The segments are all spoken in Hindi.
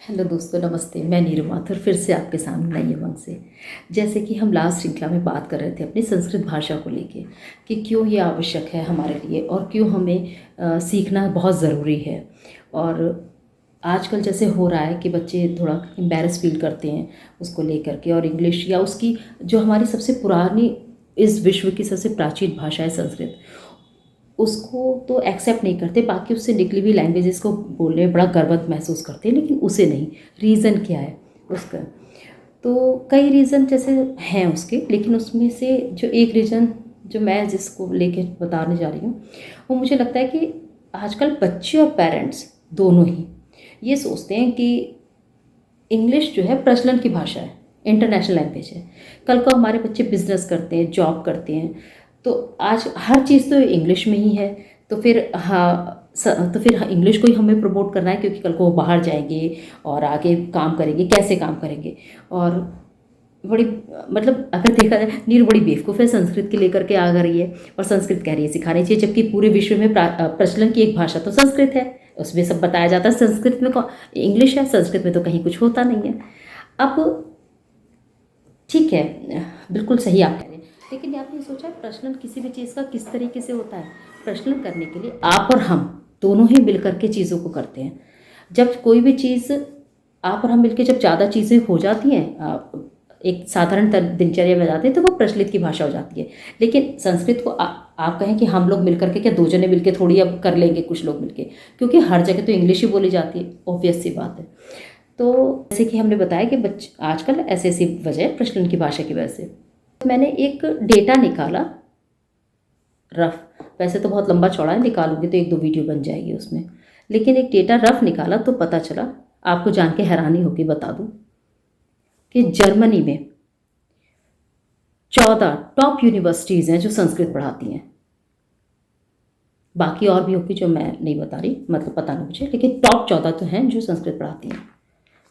हेलो दोस्तों, नमस्ते। मैं नीरू माथुर फिर से आपके सामने नई उमंग से। जैसे कि हम लास्ट श्रृंखला में बात कर रहे थे अपनी संस्कृत भाषा को लेके कि क्यों ये आवश्यक है हमारे लिए और क्यों हमें सीखना बहुत ज़रूरी है। और आजकल जैसे हो रहा है कि बच्चे थोड़ा एम्बैरस फील करते हैं उसको लेकर के, और इंग्लिश या उसकी जो हमारी सबसे पुरानी, इस विश्व की सबसे प्राचीन भाषा है संस्कृत, उसको तो एक्सेप्ट नहीं करते। बाकी उससे निकली हुई लैंग्वेजेस को बोलने में बड़ा गर्व महसूस करते हैं, लेकिन उसे नहीं। रीज़न क्या है उसका? तो कई रीज़न जैसे हैं उसके, लेकिन उसमें से जो एक रीज़न जो मैं जिसको लेके बताने जा रही हूँ, वो मुझे लगता है कि आजकल बच्चे और पेरेंट्स दोनों ही ये सोचते हैं कि इंग्लिश जो है प्रचलन की भाषा है, इंटरनेशनल लैंग्वेज है। कल को हमारे बच्चे बिजनेस करते हैं, जॉब करते हैं, तो आज हर चीज़ तो इंग्लिश में ही है। तो फिर इंग्लिश को ही हमें प्रमोट करना है, क्योंकि कल को वो बाहर जाएंगे और आगे काम करेंगे। कैसे काम करेंगे? और बड़ी, मतलब अगर देखा जाए, नीर बड़ी बेवकूफ़ है, संस्कृत के लेकर के आ रही है और संस्कृत कह रही है सिखानी चाहिए, जबकि पूरे विश्व में प्रचलन की एक भाषा तो संस्कृत है। उसमें सब बताया जाता है। संस्कृत में इंग्लिश है, संस्कृत में तो कहीं कुछ होता नहीं है। अब ठीक है, बिल्कुल सही आप कह रहे हैं, लेकिन आपने सोचा प्रचलन किसी भी चीज़ का किस तरीके से होता है? प्रचलन करने के लिए आप और हम दोनों ही मिलकर के चीज़ों को करते हैं। जब कोई भी चीज़ आप और हम मिलकर जब ज़्यादा चीज़ें हो जाती हैं, एक साधारण दिनचर्या में जाते हैं, तो वो प्रचलित की भाषा हो जाती है। लेकिन संस्कृत को आप कहें कि हम लोग मिलकर के, क्या दो जने मिलकर थोड़ी अब कर लेंगे, कुछ लोग मिलकर, क्योंकि हर जगह तो इंग्लिश ही बोली जाती है, ऑब्वियस सी बात है। तो जैसे कि हमने बताया कि बच्चे आजकल ऐसी ऐसी वजह है प्रचलन की भाषा की वजह से। मैंने एक डेटा निकाला रफ, वैसे तो बहुत लंबा चौड़ा है, निकालूंगी तो एक दो वीडियो बन जाएगी उसमें, लेकिन एक डेटा रफ निकाला तो पता चला, आपको जान के हैरानी होगी, बता दूं कि जर्मनी में 14 टॉप यूनिवर्सिटीज़ हैं जो संस्कृत पढ़ाती हैं। बाकी और भी होगी जो मैं नहीं बता रही, मतलब पता नहीं मुझे, लेकिन टॉप 14 तो हैं जो संस्कृत पढ़ाती हैं।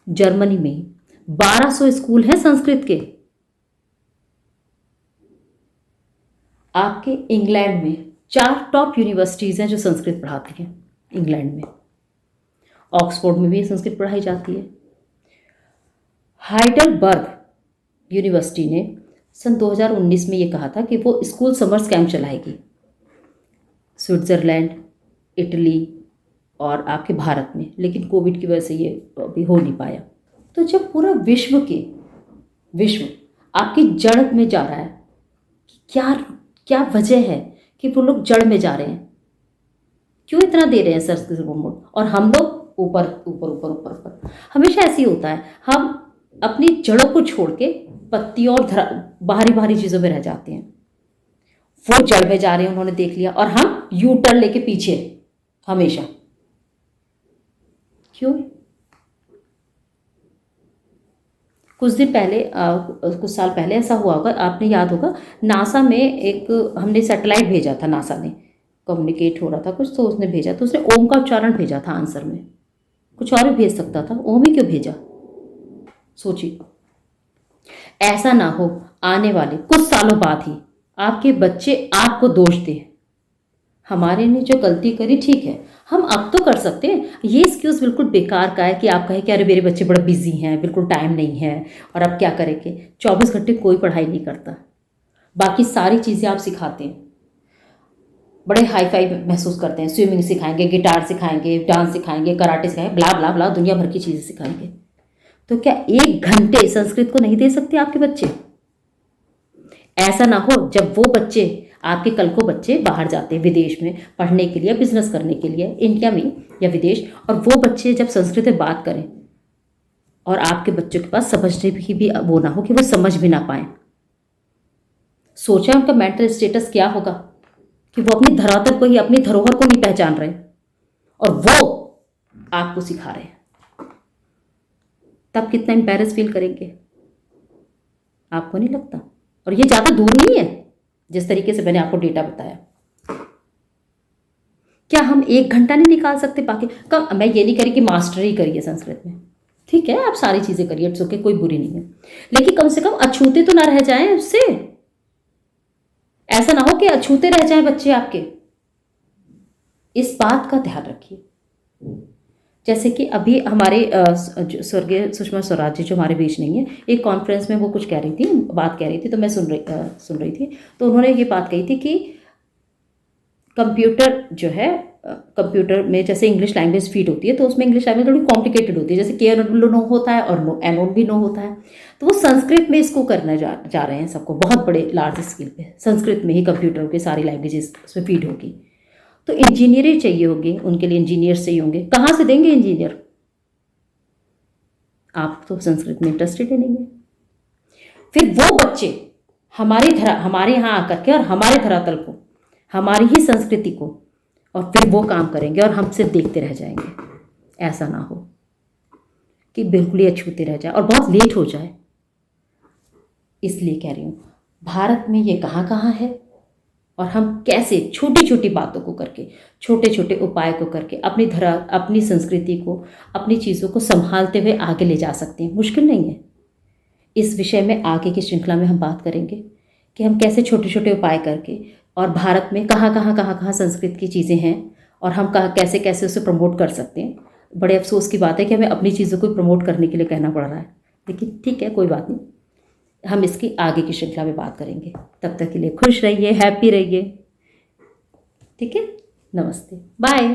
जर्मनी में 1200 स्कूल हैं संस्कृत के। आपके इंग्लैंड में 4 टॉप यूनिवर्सिटीज़ हैं जो संस्कृत पढ़ाती हैं। इंग्लैंड में ऑक्सफोर्ड में भी संस्कृत पढ़ाई जाती है। हाइडलबर्ग यूनिवर्सिटी ने सन 2019 में ये कहा था कि वो स्कूल समर्स कैंप चलाएगी स्विट्ज़रलैंड, इटली और आपके भारत में, लेकिन कोविड की वजह से ये अभी हो नहीं पाया। तो जब पूरा विश्व आपकी जड़ में जा रहा है, क्या क्या वजह है कि वो लोग जड़ में जा रहे हैं? क्यों इतना दे रहे हैं संस्कृत प्रमोट, और हम लोग ऊपर ऊपर ऊपर ऊपर ऊपर? हमेशा ऐसे ही होता है, हम अपनी जड़ों को छोड़ के पत्ती और बाहरी बाहरी चीज़ों में रह जाते हैं। वो जड़ में जा रहे हैं, उन्होंने देख लिया, और हम यू टर्न लेके पीछे हमेशा। क्यों? कुछ दिन पहले, कुछ साल पहले ऐसा हुआ होगा, आपने याद होगा, नासा में एक हमने सैटेलाइट भेजा था, नासा ने कम्युनिकेट हो रहा था कुछ, तो उसने भेजा, तो उसने ओम का उच्चारण भेजा था आंसर में। कुछ और भी भेज सकता था, ओम ही क्यों भेजा? सोचिए, ऐसा ना हो आने वाले कुछ सालों बाद ही आपके बच्चे आपको दोष दें, हमारे ने जो गलती करी, ठीक है हम अब तो कर सकते हैं। ये एक्सक्यूज़ बिल्कुल बेकार का है कि आप कहें कि अरे मेरे बच्चे बड़े बिजी हैं, बिल्कुल टाइम नहीं है, और अब क्या करेंगे? 24 घंटे कोई पढ़ाई नहीं करता, बाकी सारी चीज़ें आप सिखाते हैं, बड़े हाई फाई महसूस करते हैं। स्विमिंग सिखाएंगे, गिटार सिखाएंगे, डांस सिखाएंगे, कराटे सिखाएंगे, ब्ला ब्ला ब्ला, दुनिया भर की चीज़ें सिखाएंगे। तो क्या 1 घंटे संस्कृत को नहीं दे सकते आपके बच्चे? ऐसा ना हो जब वो बच्चे, आपके कल को बच्चे बाहर जाते हैं विदेश में पढ़ने के लिए, बिजनेस करने के लिए, इंडिया में या विदेश, और वो बच्चे जब संस्कृत में बात करें और आपके बच्चों के पास समझने की भी वो ना हो, कि वो समझ भी ना पाए। सोचा उनका मेंटल स्टेटस क्या होगा, कि वो अपनी धरातल को ही, अपनी धरोहर को नहीं पहचान रहे, और वो आपको सिखा रहे हैं। तब कितना एम्बैरेस फील करेंगे, आपको नहीं लगता? और ये ज़्यादा दूर नहीं है, जिस तरीके से मैंने आपको डेटा बताया। क्या हम 1 घंटा नहीं निकाल सकते? बाकी कम, मैं ये नहीं करी कि मास्टरी करिए संस्कृत में, ठीक है आप सारी चीज़ें करिए, इट्स ओके, कोई बुरी नहीं है, लेकिन कम से कम अछूते तो ना रह जाएं उससे। ऐसा ना हो कि अछूते रह जाएं बच्चे आपके। इस बात का ध्यान रखिए। जैसे कि अभी हमारे स्वर्गीय सुषमा स्वराज जी जो हमारे बीच नहीं है, एक कॉन्फ्रेंस में वो कुछ कह रही थी, बात कह रही थी, तो मैं सुन रही थी। तो उन्होंने ये बात कही थी कि कंप्यूटर जो है, कंप्यूटर में जैसे इंग्लिश लैंग्वेज फीड होती है तो उसमें इंग्लिश लैंग्वेज थोड़ी कॉम्प्लिकेटेड होती है, जैसे के नो होता है और नो एनोन भी नो होता है। तो वो संस्कृत में इसको करने जा रहे हैं सबको, बहुत बड़े लार्ज स्केल पे संस्कृत में ही कंप्यूटर की सारी लैंग्वेजेस उसमें फीड होगी। तो इंजीनियर ही चाहिए होगी, उनके लिए इंजीनियर चाहिए होंगे, कहाँ से देंगे इंजीनियर? आप तो संस्कृत में इंटरेस्टेड ही नहीं है। फिर वो बच्चे हमारे यहाँ आकर के और हमारे धरातल को, हमारी ही संस्कृति को, और फिर वो काम करेंगे और हम सिर्फ देखते रह जाएंगे। ऐसा ना हो कि बिल्कुल ही अछूते रह जाए और बहुत लेट हो जाए। इसलिए कह रही हूँ, भारत में ये कहाँ कहाँ है और हम कैसे छोटी छोटी बातों को करके, छोटे छोटे उपाय को करके अपनी संस्कृति को, अपनी चीज़ों को संभालते हुए आगे ले जा सकते हैं। मुश्किल नहीं है। इस विषय में आगे की श्रृंखला में हम बात करेंगे कि हम कैसे छोटे छोटे उपाय करके, और भारत में कहाँ संस्कृत की चीज़ें हैं और हम कैसे कैसे उसे प्रमोट कर सकते हैं। बड़े अफसोस की बात है कि हमें अपनी चीज़ों को प्रमोट करने के लिए कहना पड़ रहा है, लेकिन ठीक है, कोई बात नहीं, हम इसकी आगे की श्रृंखला में बात करेंगे। तब तक के लिए खुश रहिए, हैप्पी रहिए। ठीक है, नमस्ते, बाय।